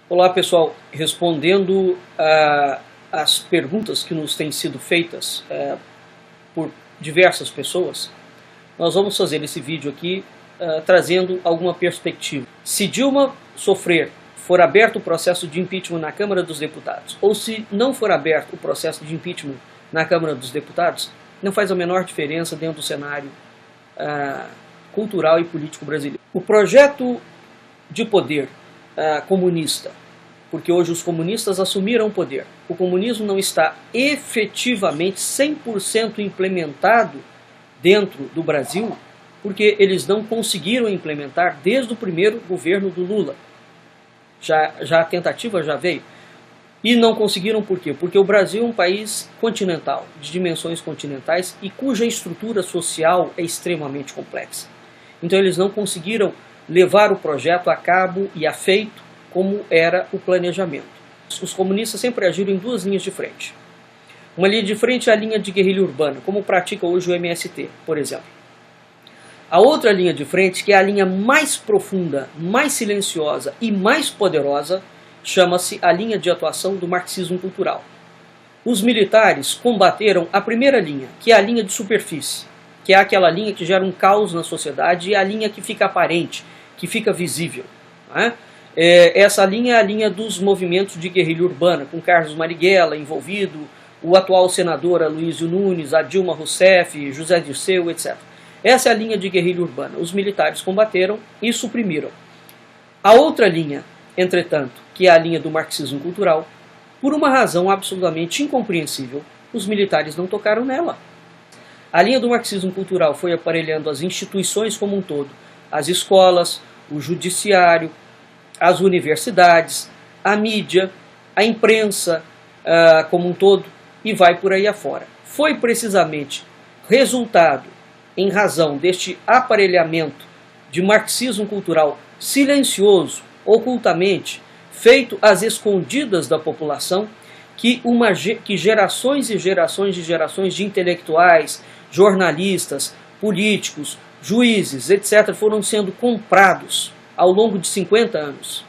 Olá pessoal, respondendo às perguntas que nos têm sido feitas por diversas pessoas, nós vamos fazer esse vídeo aqui trazendo alguma perspectiva. Se Dilma for aberto o processo de impeachment na Câmara dos Deputados, ou se não for aberto o processo de impeachment na Câmara dos Deputados, não faz a menor diferença dentro do cenário cultural e político brasileiro. O projeto de poder comunista, porque hoje os comunistas assumiram o poder. O comunismo não está efetivamente 100% implementado dentro do Brasil, porque eles não conseguiram implementar desde o primeiro governo do Lula. Já a tentativa já veio. E não conseguiram por quê? Porque o Brasil é um país continental, de dimensões continentais, e cuja estrutura social é extremamente complexa. Então eles não conseguiram levar o projeto a cabo e a feito como era o planejamento. Os comunistas sempre agiram em duas linhas de frente. Uma linha de frente é a linha de guerrilha urbana, como pratica hoje o MST, por exemplo. A outra linha de frente, que é a linha mais profunda, mais silenciosa e mais poderosa, chama-se a linha de atuação do marxismo cultural. Os militares combateram a primeira linha, que é a linha de superfície, que é aquela linha que gera um caos na sociedade e é a linha que fica aparente, que fica visível. Né? Essa linha é a linha dos movimentos de guerrilha urbana, com Carlos Marighella envolvido, o atual senador Aloysio Nunes, a Dilma Rousseff, José Dirceu, etc. Essa é a linha de guerrilha urbana. Os militares combateram e suprimiram. A outra linha, entretanto, que é a linha do marxismo cultural, por uma razão absolutamente incompreensível, os militares não tocaram nela. A linha do marxismo cultural foi aparelhando as instituições como um todo, as escolas, o judiciário, as universidades, a mídia, a imprensa como um todo, e vai por aí afora. Foi precisamente resultado, em razão deste aparelhamento de marxismo cultural silencioso, ocultamente, feito às escondidas da população, que gerações e gerações de intelectuais, jornalistas, políticos, juízes, etc., foram sendo comprados ao longo de 50 anos.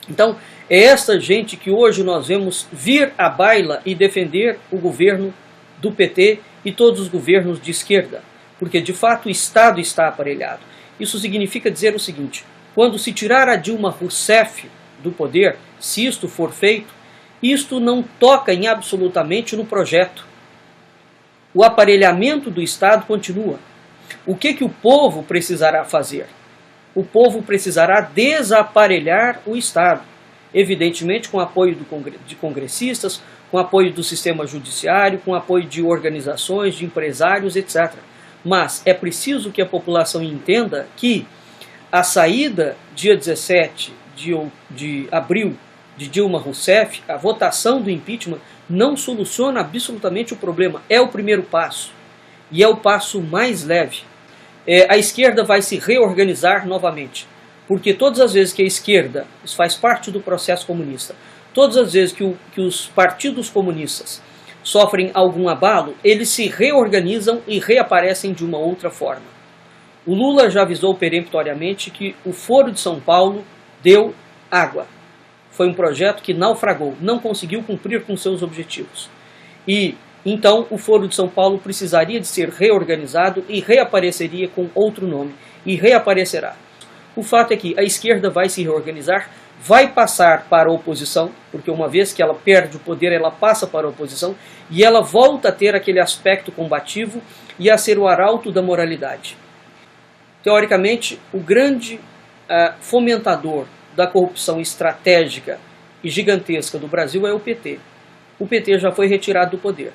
Então, é essa gente que hoje nós vemos vir à baila e defender o governo do PT e todos os governos de esquerda, porque de fato o Estado está aparelhado. Isso significa dizer o seguinte: quando se tirar a Dilma Rousseff do poder, se isto for feito, isto não toca em absolutamente no projeto. O aparelhamento do Estado continua. O que o povo precisará fazer? O povo precisará desaparelhar o Estado, evidentemente com apoio de congressistas, com apoio do sistema judiciário, com apoio de organizações, de empresários, etc. Mas é preciso que a população entenda que a saída, dia 17 de abril, de Dilma Rousseff, a votação do impeachment, não soluciona absolutamente o problema. É o primeiro passo. E é o passo mais leve. A esquerda vai se reorganizar novamente. Porque todas as vezes que a esquerda, isso faz parte do processo comunista, todas as vezes que os partidos comunistas sofrem algum abalo, eles se reorganizam e reaparecem de uma outra forma. O Lula já avisou peremptoriamente que o Foro de São Paulo deu água. Foi um projeto que naufragou, não conseguiu cumprir com seus objetivos. E então o Foro de São Paulo precisaria de ser reorganizado e reapareceria com outro nome. E reaparecerá. O fato é que a esquerda vai se reorganizar, vai passar para a oposição, porque uma vez que ela perde o poder, ela passa para a oposição, e ela volta a ter aquele aspecto combativo e a ser o arauto da moralidade. Teoricamente, o grande fomentador da corrupção estratégica e gigantesca do Brasil é o PT. O PT já foi retirado do poder.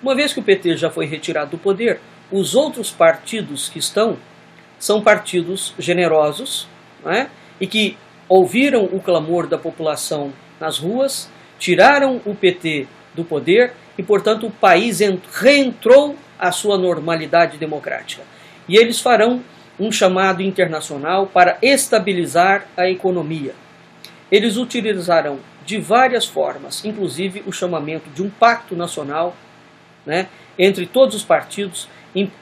Uma vez que o PT já foi retirado do poder, os outros partidos que são partidos generosos, né, e que ouviram o clamor da população nas ruas, tiraram o PT do poder e, portanto, o país reentrou à sua normalidade democrática. E eles farão um chamado internacional para estabilizar a economia. Eles utilizarão de várias formas, inclusive o chamamento de um pacto nacional, né, entre todos os partidos,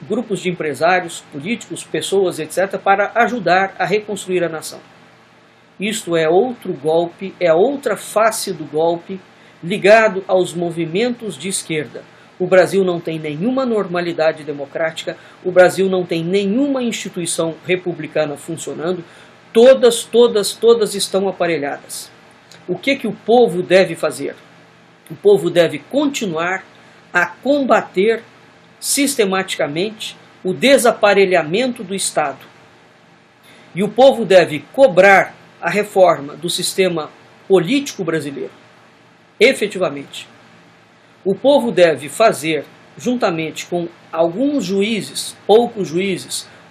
grupos de empresários, políticos, pessoas, etc., para ajudar a reconstruir a nação. Isto é outro golpe, é outra face do golpe ligado aos movimentos de esquerda. O Brasil não tem nenhuma normalidade democrática, o Brasil não tem nenhuma instituição republicana funcionando, todas estão aparelhadas. O que o povo deve fazer? O povo deve continuar a combater sistematicamente o desaparelhamento do Estado. E o povo deve cobrar a reforma do sistema político brasileiro, efetivamente. O povo deve fazer, juntamente com alguns juízes,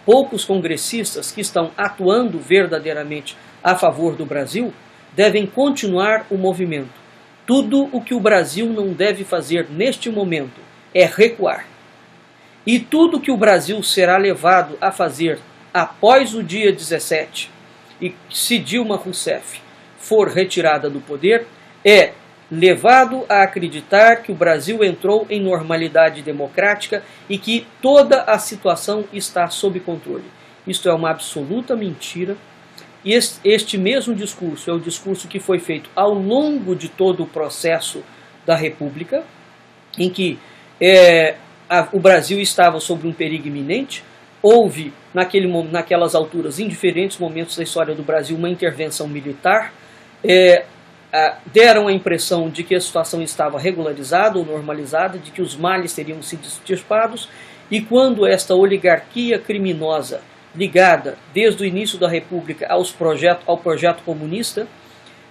poucos congressistas que estão atuando verdadeiramente a favor do Brasil, devem continuar o movimento. Tudo o que o Brasil não deve fazer neste momento é recuar. E tudo que o Brasil será levado a fazer após o dia 17, e se Dilma Rousseff for retirada do poder, é levado a acreditar que o Brasil entrou em normalidade democrática e que toda a situação está sob controle. Isto é uma absoluta mentira. E este mesmo discurso é o discurso que foi feito ao longo de todo o processo da República, em que o Brasil estava sob um perigo iminente. Houve, naquelas alturas, em diferentes momentos da história do Brasil, uma intervenção militar. Deram a impressão de que a situação estava regularizada ou normalizada, de que os males teriam sido dissipados, e quando esta oligarquia criminosa, ligada desde o início da República ao projeto comunista,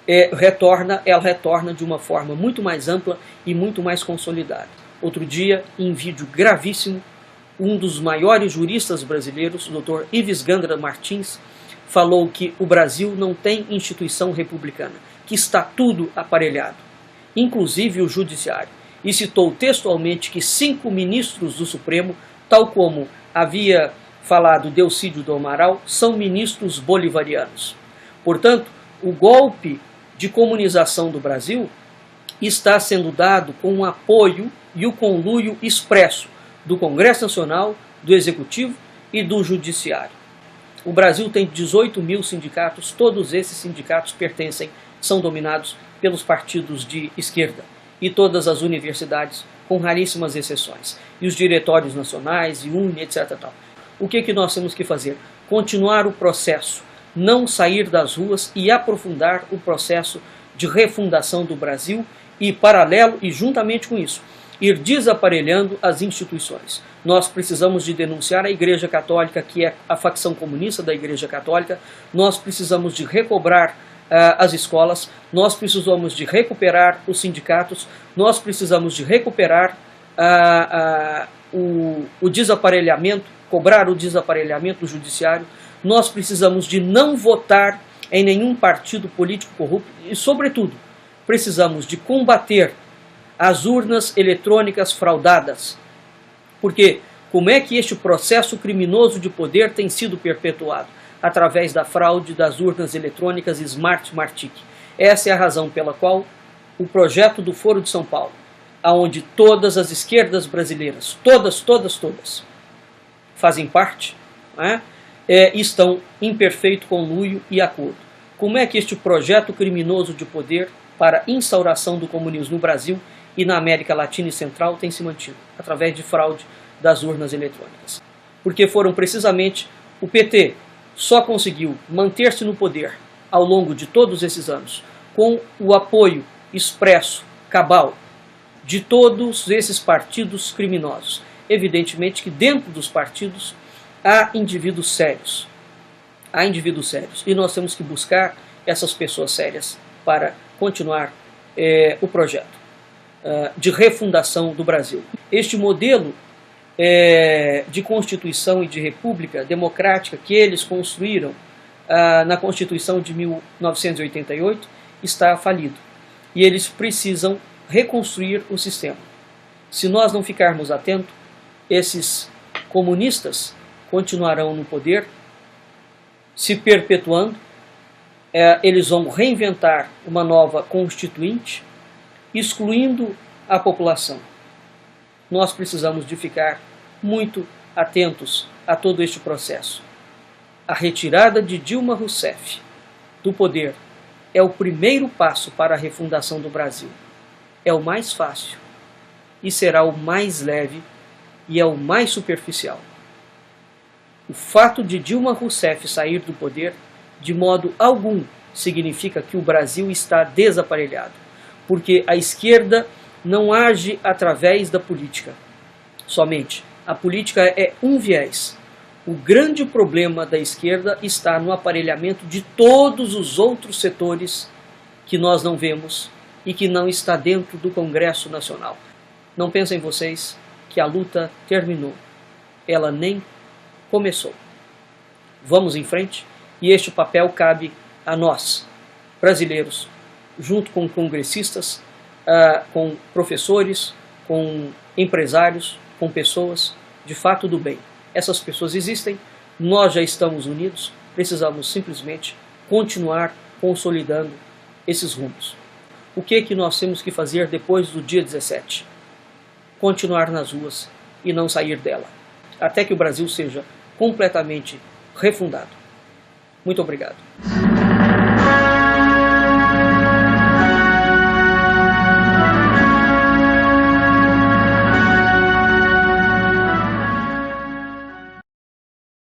ela retorna de uma forma muito mais ampla e muito mais consolidada. Outro dia, em vídeo gravíssimo, um dos maiores juristas brasileiros, o Dr. Ives Gandra Martins, falou que o Brasil não tem instituição republicana, que está tudo aparelhado, inclusive o judiciário, e citou textualmente que 5 ministros do Supremo, tal como havia falado Delcídio do Amaral, são ministros bolivarianos. Portanto, o golpe de comunização do Brasil está sendo dado com o apoio e o conluio expresso do Congresso Nacional, do Executivo e do Judiciário. O Brasil tem 18 mil sindicatos, todos esses sindicatos são dominados pelos partidos de esquerda, e todas as universidades, com raríssimas exceções, e os diretórios nacionais, e UNE, etc. O que nós temos que fazer? Continuar o processo, não sair das ruas e aprofundar o processo de refundação do Brasil e, paralelo e juntamente com isso, ir desaparelhando as instituições. Nós precisamos de denunciar a Igreja Católica, que é a facção comunista da Igreja Católica, nós precisamos de recobrar as escolas, nós precisamos de recuperar os sindicatos, nós precisamos de recuperar o desaparelhamento, cobrar o desaparelhamento do judiciário, nós precisamos de não votar em nenhum partido político corrupto e, sobretudo, precisamos de combater as urnas eletrônicas fraudadas. Porque como é que este processo criminoso de poder tem sido perpetuado? Através da fraude das urnas eletrônicas Smart Martic. Essa é a razão pela qual o projeto do Foro de São Paulo, onde todas as esquerdas brasileiras, todas fazem parte, estão em perfeito conluio e acordo. Como é que este projeto criminoso de poder para instauração do comunismo no Brasil e na América Latina e Central tem se mantido? Através de fraude das urnas eletrônicas. Porque foram precisamente o PT só conseguiu manter-se no poder ao longo de todos esses anos com o apoio expresso, cabal, de todos esses partidos criminosos. Evidentemente que dentro dos partidos há indivíduos sérios. E nós temos que buscar essas pessoas sérias para continuar o projeto de refundação do Brasil. Este modelo de Constituição e de República Democrática que eles construíram na Constituição de 1988 está falido. E eles precisam reconstruir o sistema. Se nós não ficarmos atentos, esses comunistas continuarão no poder, se perpetuando, eles vão reinventar uma nova constituinte, excluindo a população. Nós precisamos de ficar muito atentos a todo este processo. A retirada de Dilma Rousseff do poder é o primeiro passo para a refundação do Brasil. É o mais fácil e será o mais leve e é o mais superficial. O fato de Dilma Rousseff sair do poder, de modo algum, significa que o Brasil está desaparelhado, porque a esquerda não age através da política. Somente. A política é um viés. O grande problema da esquerda está no aparelhamento de todos os outros setores que nós não vemos e que não está dentro do Congresso Nacional. Não pensem vocês que a luta terminou. Ela nem começou. Vamos em frente e este papel cabe a nós, brasileiros, junto com congressistas, com professores, com empresários, com pessoas de fato do bem. Essas pessoas existem, nós já estamos unidos, precisamos simplesmente continuar consolidando esses rumos. O que é que nós temos que fazer depois do dia 17? Continuar nas ruas e não sair dela, até que o Brasil seja completamente refundado. Muito obrigado.